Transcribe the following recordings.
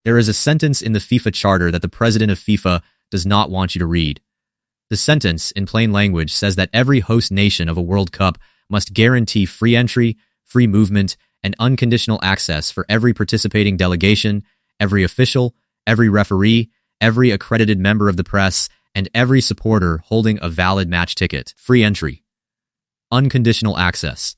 There is a sentence in the FIFA charter that the president of FIFA does not want you to read. The sentence, in plain language, says that every host nation of a World Cup must guarantee free entry, free movement, and unconditional access for every participating delegation, every official, every referee, every accredited member of the press, and every supporter holding a valid match ticket. Free entry. Unconditional access.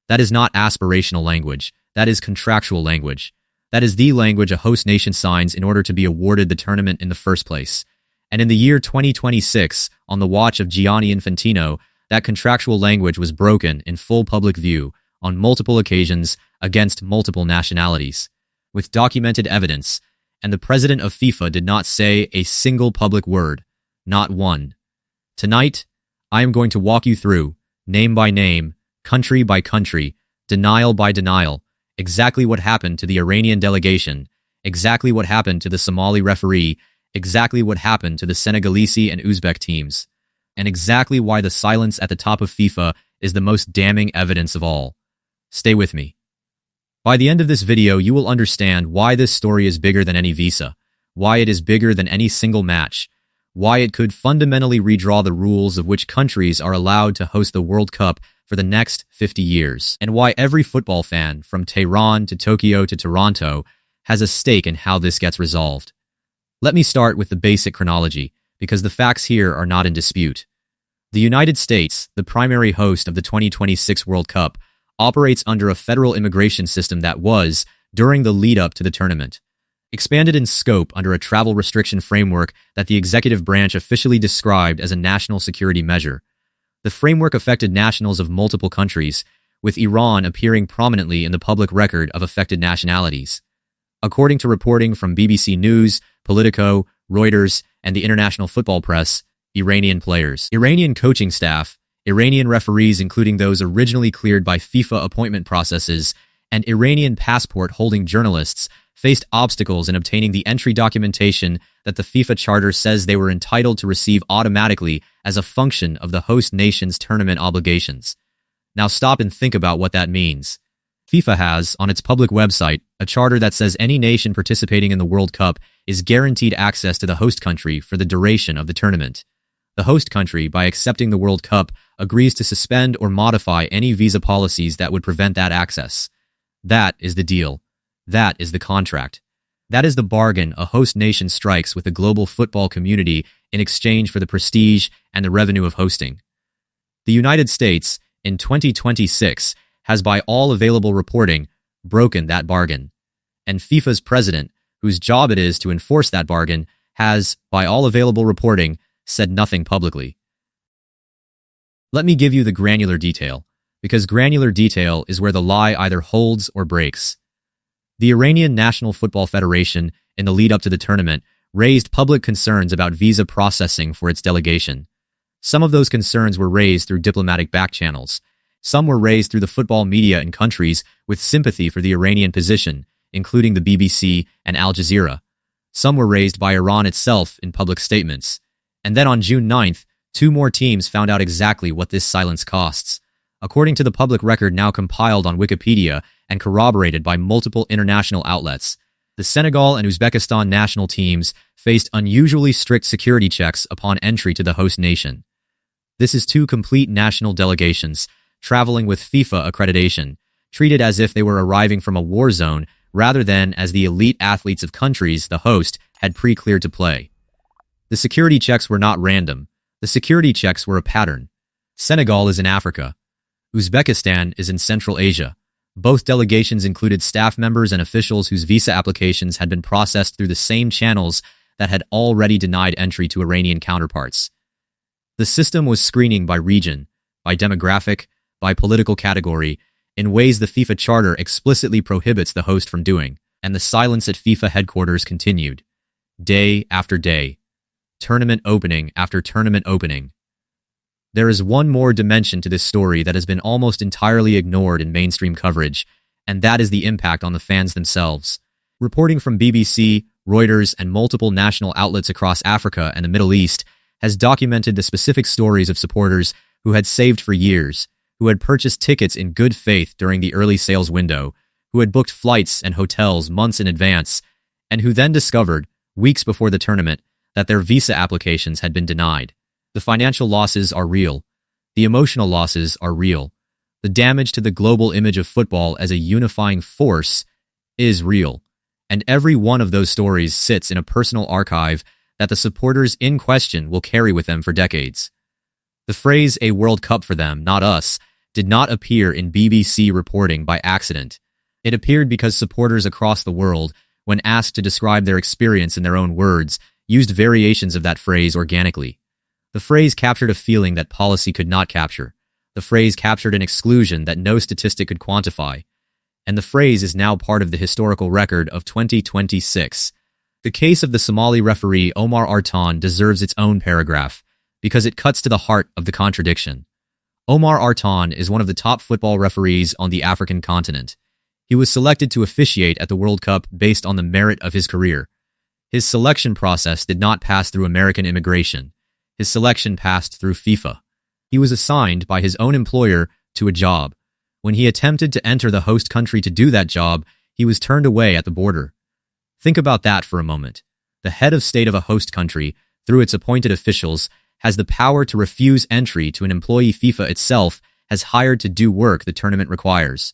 That is not aspirational language. That is contractual language. That is the language a host nation signs in order to be awarded the tournament in the first place. And in the year 2026, on the watch of Gianni Infantino, that contractual language was broken in full public view on multiple occasions against multiple nationalities, with documented evidence, and the president of FIFA did not say a single public word, not one. Tonight, I am going to walk you through, name by name, country by country, denial by denial, exactly what happened to the Iranian delegation, exactly what happened to the Somali referee, exactly what happened to the Senegalese and Uzbek teams, and exactly why the silence at the top of FIFA is the most damning evidence of all. Stay with me. By the end of this video, you will understand why this story is bigger than any visa, why it is bigger than any single match, why it could fundamentally redraw the rules of which countries are allowed to host the World Cup for the next 50 years, and why every football fan, from Tehran to Tokyo to Toronto, has a stake in how this gets resolved. Let me start with the basic chronology, because the facts here are not in dispute. The United States, the primary host of the 2026 World Cup, operates under a federal immigration system that was, during the lead-up to the tournament, expanded in scope under a travel restriction framework that the executive branch officially described as a national security measure. The framework affected nationals of multiple countries, with Iran appearing prominently in the public record of affected nationalities. According to reporting from BBC News, Politico, Reuters, and the international football press, Iranian players, Iranian coaching staff, Iranian referees including those originally cleared by FIFA appointment processes, and Iranian passport-holding journalists faced obstacles in obtaining the entry documentation that the FIFA charter says they were entitled to receive automatically as a function of the host nation's tournament obligations. Now stop and think about what that means. FIFA has, on its public website, a charter that says any nation participating in the World Cup is guaranteed access to the host country for the duration of the tournament. The host country, by accepting the World Cup, agrees to suspend or modify any visa policies that would prevent that access. That is the deal. That is the contract. That is the bargain a host nation strikes with the global football community in exchange for the prestige and the revenue of hosting. The United States, in 2026, has by all available reporting broken that bargain. And FIFA's president, whose job it is to enforce that bargain, has, by all available reporting, said nothing publicly. Let me give you the granular detail, because granular detail is where the lie either holds or breaks. The Iranian National Football Federation, in the lead-up to the tournament, raised public concerns about visa processing for its delegation. Some of those concerns were raised through diplomatic back channels. Some were raised through the football media in countries with sympathy for the Iranian position, including the BBC and Al Jazeera. Some were raised by Iran itself in public statements. And then on June 9th, 2 more teams found out exactly what this silence costs. According to the public record now compiled on Wikipedia and corroborated by multiple international outlets, the Senegal and Uzbekistan national teams faced unusually strict security checks upon entry to the host nation. This is 2 complete national delegations, traveling with FIFA accreditation, treated as if they were arriving from a war zone rather than as the elite athletes of countries the host had pre-cleared to play. The security checks were not random. The security checks were a pattern. Senegal is in Africa. Uzbekistan is in Central Asia. Both delegations included staff members and officials whose visa applications had been processed through the same channels that had already denied entry to Iranian counterparts. The system was screening by region, by demographic, by political category, in ways the FIFA charter explicitly prohibits the host from doing, and the silence at FIFA headquarters continued. Day after day. Tournament opening after tournament opening. There is one more dimension to this story that has been almost entirely ignored in mainstream coverage, and that is the impact on the fans themselves. Reporting from BBC, Reuters, and multiple national outlets across Africa and the Middle East has documented the specific stories of supporters who had saved for years, who had purchased tickets in good faith during the early sales window, who had booked flights and hotels months in advance, and who then discovered, weeks before the tournament, that their visa applications had been denied. The financial losses are real. The emotional losses are real. The damage to the global image of football as a unifying force is real. And every one of those stories sits in a personal archive that the supporters in question will carry with them for decades. The phrase, "a World Cup for them, not us," did not appear in BBC reporting by accident. It appeared because supporters across the world, when asked to describe their experience in their own words, used variations of that phrase organically. The phrase captured a feeling that policy could not capture. The phrase captured an exclusion that no statistic could quantify. And the phrase is now part of the historical record of 2026. The case of the Somali referee Omar Artan deserves its own paragraph, because it cuts to the heart of the contradiction. Omar Artan is one of the top football referees on the African continent. He was selected to officiate at the World Cup based on the merit of his career. His selection process did not pass through American immigration. His selection passed through FIFA. He was assigned by his own employer to a job. When he attempted to enter the host country to do that job, he was turned away at the border. Think about that for a moment. The head of state of a host country, through its appointed officials, has the power to refuse entry to an employee FIFA itself has hired to do work the tournament requires.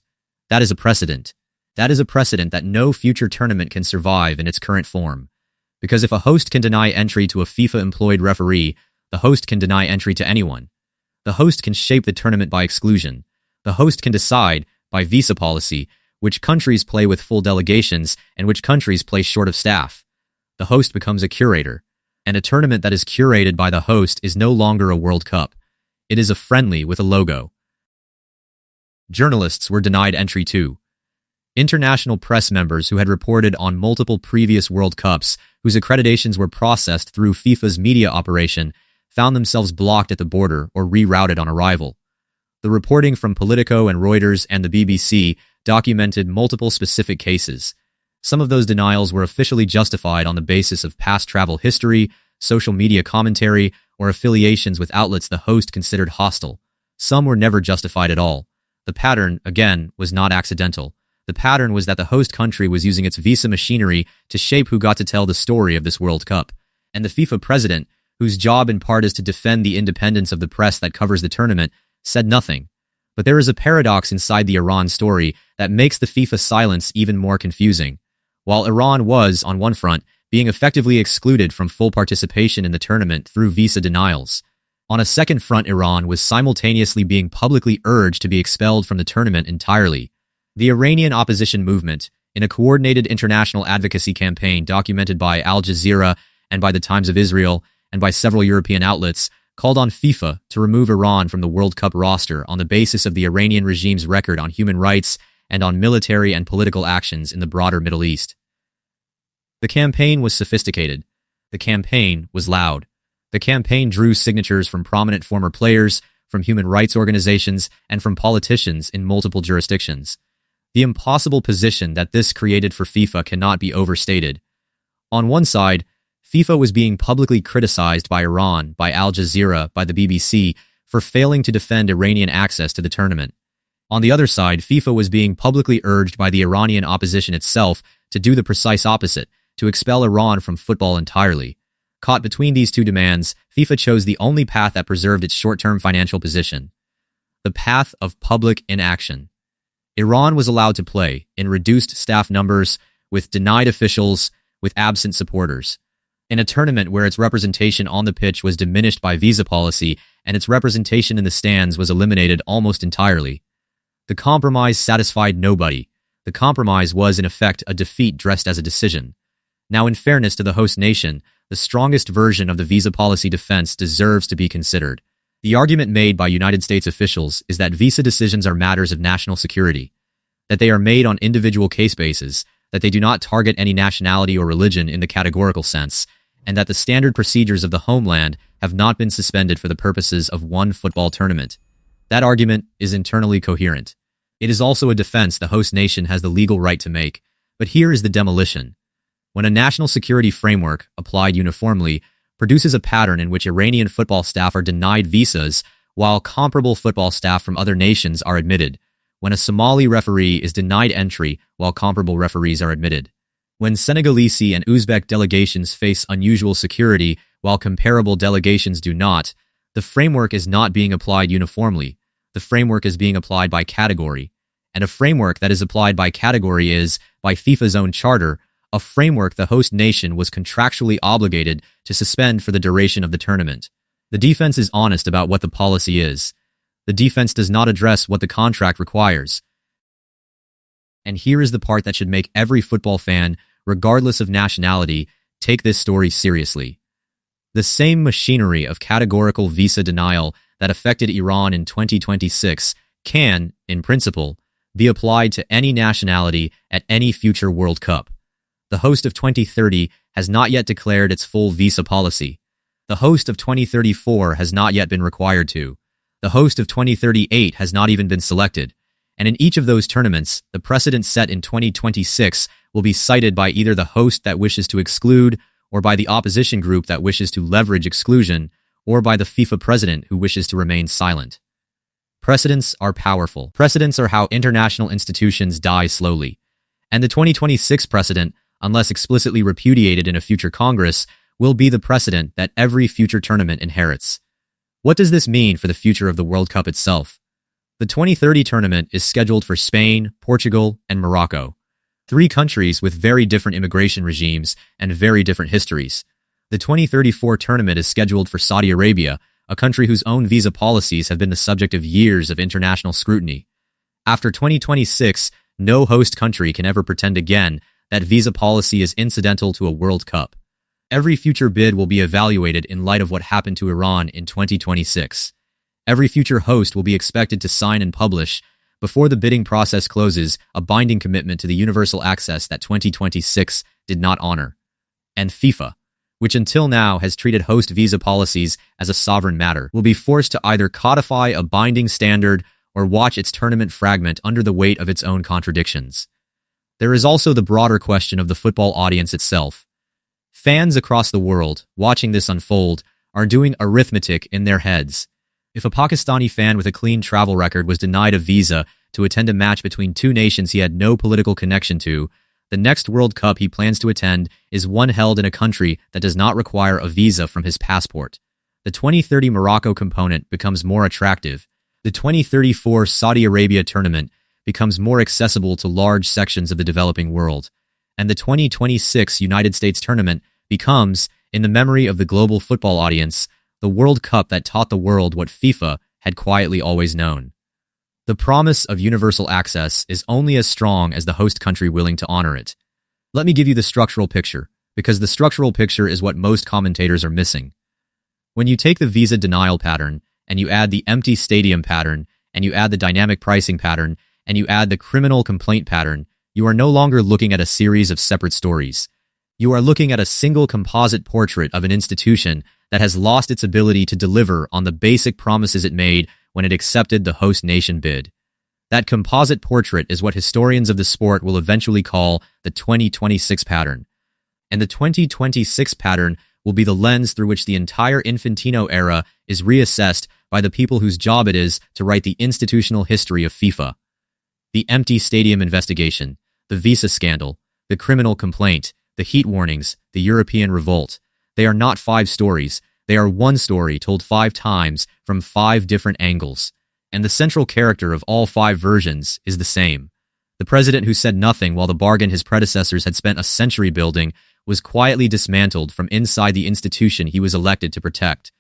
That is a precedent. That is a precedent that no future tournament can survive in its current form. Because if a host can deny entry to a FIFA-employed referee, the host can deny entry to anyone. The host can shape the tournament by exclusion. The host can decide, by visa policy, which countries play with full delegations and which countries play short of staff. The host becomes a curator. And a tournament that is curated by the host is no longer a World Cup. It is a friendly with a logo. Journalists were denied entry too. International press members who had reported on multiple previous World Cups, whose accreditations were processed through FIFA's media operation, found themselves blocked at the border or rerouted on arrival. The reporting from Politico and Reuters and the BBC documented multiple specific cases. Some of those denials were officially justified on the basis of past travel history, social media commentary, or affiliations with outlets the host considered hostile. Some were never justified at all. The pattern, again, was not accidental. The pattern was that the host country was using its visa machinery to shape who got to tell the story of this World Cup. And the FIFA president, whose job in part is to defend the independence of the press that covers the tournament, said nothing. But there is a paradox inside the Iran story that makes the FIFA silence even more confusing. While Iran was, on one front, being effectively excluded from full participation in the tournament through visa denials, on a second front, Iran was simultaneously being publicly urged to be expelled from the tournament entirely. The Iranian opposition movement, in a coordinated international advocacy campaign documented by Al Jazeera and by the Times of Israel and by several European outlets, called on FIFA to remove Iran from the World Cup roster on the basis of the Iranian regime's record on human rights and on military and political actions in the broader Middle East. The campaign was sophisticated. The campaign was loud. The campaign drew signatures from prominent former players, from human rights organizations, and from politicians in multiple jurisdictions. The impossible position that this created for FIFA cannot be overstated. On one side, FIFA was being publicly criticized by Iran, by Al Jazeera, by the BBC, for failing to defend Iranian access to the tournament. On the other side, FIFA was being publicly urged by the Iranian opposition itself to do the precise opposite, to expel Iran from football entirely. Caught between these two demands, FIFA chose the only path that preserved its short-term financial position: the path of public inaction. Iran was allowed to play, in reduced staff numbers, with denied officials, with absent supporters. In a tournament where its representation on the pitch was diminished by visa policy and its representation in the stands was eliminated almost entirely. The compromise satisfied nobody. The compromise was, in effect, a defeat dressed as a decision. Now, in fairness to the host nation, the strongest version of the visa policy defense deserves to be considered. The argument made by United States officials is that visa decisions are matters of national security, that they are made on individual case basis, that they do not target any nationality or religion in the categorical sense, and that the standard procedures of the homeland have not been suspended for the purposes of one football tournament. That argument is internally coherent. It is also a defense the host nation has the legal right to make, but here is the demolition. When a national security framework, applied uniformly, produces a pattern in which Iranian football staff are denied visas while comparable football staff from other nations are admitted, when a Somali referee is denied entry while comparable referees are admitted, When Senegalese and Uzbek delegations face unusual security while comparable delegations do not, the framework is not being applied uniformly. The framework is being applied by category. And a framework that is applied by category is, by FIFA's own charter, a framework the host nation was contractually obligated to suspend for the duration of the tournament. The defense is honest about what the policy is. The defense does not address what the contract requires. And here is the part that should make every football fan, regardless of nationality, take this story seriously. The same machinery of categorical visa denial that affected Iran in 2026 can, in principle, be applied to any nationality at any future World Cup. The host of 2030 has not yet declared its full visa policy. The host of 2034 has not yet been required to. The host of 2038 has not even been selected. And in each of those tournaments, the precedent set in 2026 will be cited by either the host that wishes to exclude, or by the opposition group that wishes to leverage exclusion, or by the FIFA president who wishes to remain silent. Precedents are powerful. Precedents are how international institutions die slowly. And the 2026 precedent, unless explicitly repudiated in a future Congress, will be the precedent that every future tournament inherits. What does this mean for the future of the World Cup itself? The 2030 tournament is scheduled for Spain, Portugal, and Morocco. 3 countries with very different immigration regimes and very different histories. The 2034 tournament is scheduled for Saudi Arabia, a country whose own visa policies have been the subject of years of international scrutiny. After 2026, no host country can ever pretend again that visa policy is incidental to a World Cup. Every future bid will be evaluated in light of what happened to Iran in 2026. Every future host will be expected to sign and publish, before the bidding process closes, a binding commitment to the universal access that 2026 did not honor. And FIFA, which until now has treated host visa policies as a sovereign matter, will be forced to either codify a binding standard or watch its tournament fragment under the weight of its own contradictions. There is also the broader question of the football audience itself. Fans across the world, watching this unfold, are doing arithmetic in their heads. If a Pakistani fan with a clean travel record was denied a visa to attend a match between 2 nations he had no political connection to, the next World Cup he plans to attend is one held in a country that does not require a visa from his passport. The 2030 Morocco component becomes more attractive. The 2034 Saudi Arabia tournament becomes more accessible to large sections of the developing world. And the 2026 United States tournament becomes, in the memory of the global football audience, the World Cup that taught the world what FIFA had quietly always known. The promise of universal access is only as strong as the host country willing to honor it. Let me give you the structural picture, because the structural picture is what most commentators are missing. When you take the visa denial pattern, and you add the empty stadium pattern, and you add the dynamic pricing pattern, and you add the criminal complaint pattern, you are no longer looking at a series of separate stories. You are looking at a single composite portrait of an institution that has lost its ability to deliver on the basic promises it made when it accepted the host nation bid. That composite portrait is what historians of the sport will eventually call the 2026 pattern. And the 2026 pattern will be the lens through which the entire Infantino era is reassessed by the people whose job it is to write the institutional history of FIFA. The empty stadium investigation, the visa scandal, the criminal complaint, the heat warnings, the European revolt. They are not 5 stories. They are one story told 5 times from 5 different angles. And the central character of all 5 versions is the same. The president who said nothing while the bargain his predecessors had spent a century building was quietly dismantled from inside the institution he was elected to protect.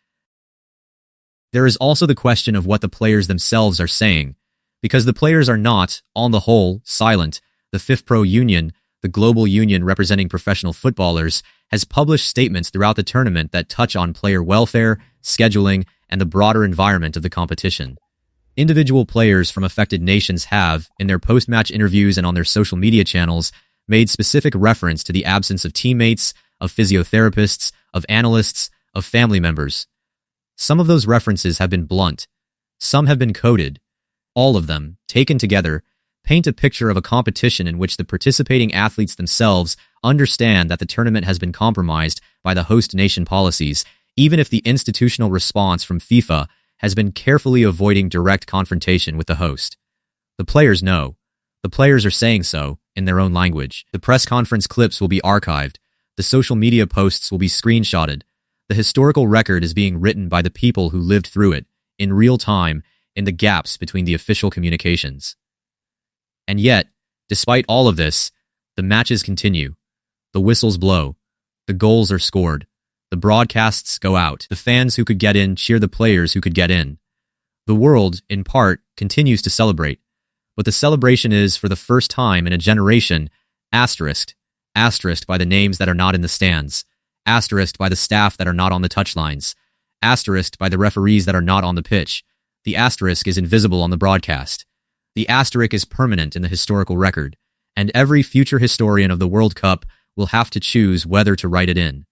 There is also the question of what the players themselves are saying. Because the players are not, on the whole, silent, the FIFPro Union, the global union representing professional footballers, has published statements throughout the tournament that touch on player welfare, scheduling, and the broader environment of the competition. Individual players from affected nations have, in their post-match interviews and on their social media channels, made specific reference to the absence of teammates, of physiotherapists, of analysts, of family members. Some of those references have been blunt. Some have been coded. All of them, taken together, paint a picture of a competition in which the participating athletes themselves understand that the tournament has been compromised by the host nation policies, even if the institutional response from FIFA has been carefully avoiding direct confrontation with the host. The players know. The players are saying so, in their own language. The press conference clips will be archived. The social media posts will be screenshotted. The historical record is being written by the people who lived through it, in real time, in the gaps between the official communications. And yet, despite all of this, the matches continue. The whistles blow. The goals are scored. The broadcasts go out. The fans who could get in cheer the players who could get in. The world, in part, continues to celebrate. But the celebration is, for the first time in a generation, asterisked by the names that are not in the stands, asterisked by the staff that are not on the touchlines, asterisked by the referees that are not on the pitch. The asterisk is invisible on the broadcast. The asterisk is permanent in the historical record, and every future historian of the World Cup will have to choose whether to write it in.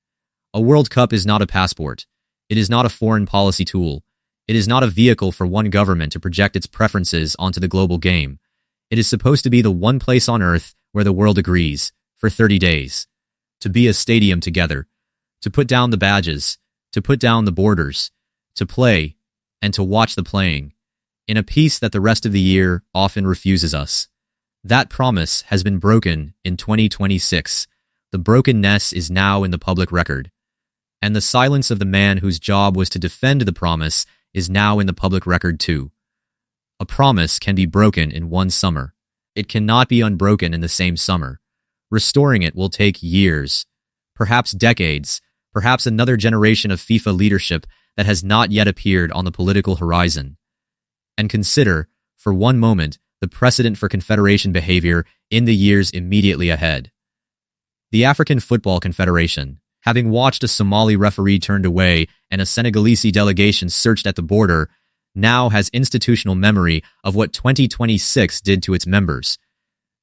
A World Cup is not a passport. It is not a foreign policy tool. It is not a vehicle for one government to project its preferences onto the global game. It is supposed to be the one place on Earth where the world agrees, for 30 days. To be a stadium together. To put down the badges. To put down the borders. To play, and to watch the playing. In a peace that the rest of the year often refuses us. That promise has been broken in 2026. The brokenness is now in the public record. And the silence of the man whose job was to defend the promise is now in the public record too. A promise can be broken in one summer. It cannot be unbroken in the same summer. Restoring it will take years, perhaps decades, perhaps another generation of FIFA leadership that has not yet appeared on the political horizon. And consider, for one moment, the precedent for confederation behavior in the years immediately ahead. The African Football Confederation, having watched a Somali referee turned away and a Senegalese delegation searched at the border, now has institutional memory of what 2026 did to its members.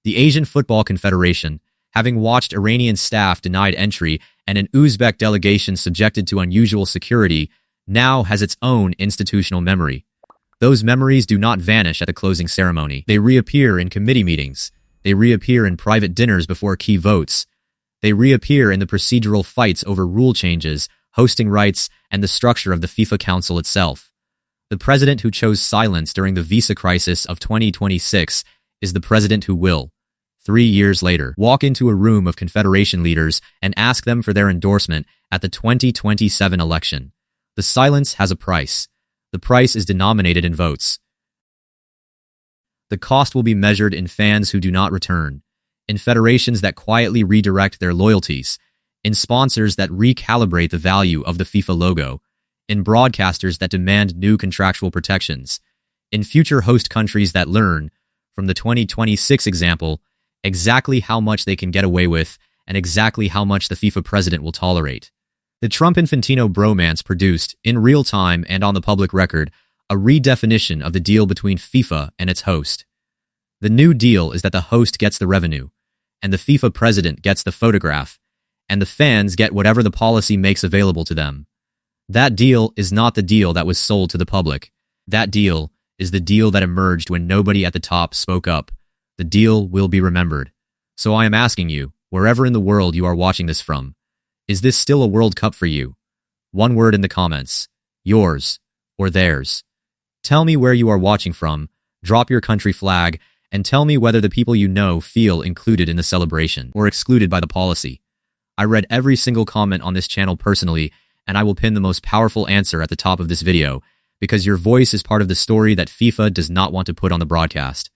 The Asian Football Confederation, having watched Iranian staff denied entry and an Uzbek delegation subjected to unusual security, now has its own institutional memory. Those memories do not vanish at the closing ceremony. They reappear in committee meetings. They reappear in private dinners before key votes. They reappear in the procedural fights over rule changes, hosting rights, and the structure of the FIFA Council itself. The president who chose silence during the visa crisis of 2026 is the president who will, 3 years later, walk into a room of confederation leaders and ask them for their endorsement at the 2027 election. The silence has a price. The price is denominated in votes. The cost will be measured in fans who do not return, in federations that quietly redirect their loyalties, in sponsors that recalibrate the value of the FIFA logo, in broadcasters that demand new contractual protections, in future host countries that learn, from the 2026 example, exactly how much they can get away with and exactly how much the FIFA president will tolerate. The Trump-Infantino bromance produced, in real time and on the public record, a redefinition of the deal between FIFA and its host. The new deal is that the host gets the revenue, and the FIFA president gets the photograph, and the fans get whatever the policy makes available to them. That deal is not the deal that was sold to the public. That deal is the deal that emerged when nobody at the top spoke up. The deal will be remembered. So I am asking you, wherever in the world you are watching this from, is this still a World Cup for you? One word in the comments. Yours or theirs. Tell me where you are watching from, drop your country flag, and tell me whether the people you know feel included in the celebration or excluded by the policy. I read every single comment on this channel personally, and I will pin the most powerful answer at the top of this video, because your voice is part of the story that FIFA does not want to put on the broadcast.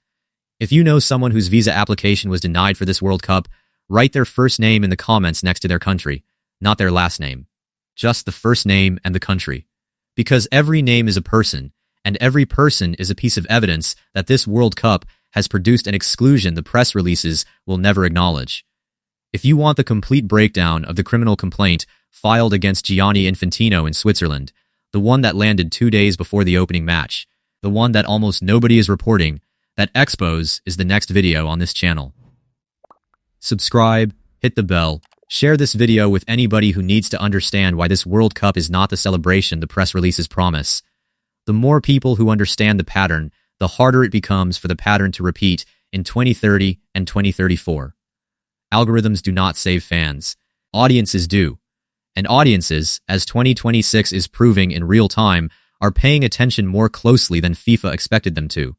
If you know someone whose visa application was denied for this World Cup, write their first name in the comments next to their country, not their last name. Just the first name and the country. Because every name is a person, and every person is a piece of evidence that this World Cup has produced an exclusion the press releases will never acknowledge. If you want the complete breakdown of the criminal complaint filed against Gianni Infantino in Switzerland, the one that landed 2 days before the opening match, the one that almost nobody is reporting, that expose is the next video on this channel. Subscribe, hit the bell, share this video with anybody who needs to understand why this World Cup is not the celebration the press releases promise. The more people who understand the pattern, the harder it becomes for the pattern to repeat in 2030 and 2034. Algorithms do not save fans. Audiences do. And audiences, as 2026 is proving in real time, are paying attention more closely than FIFA expected them to.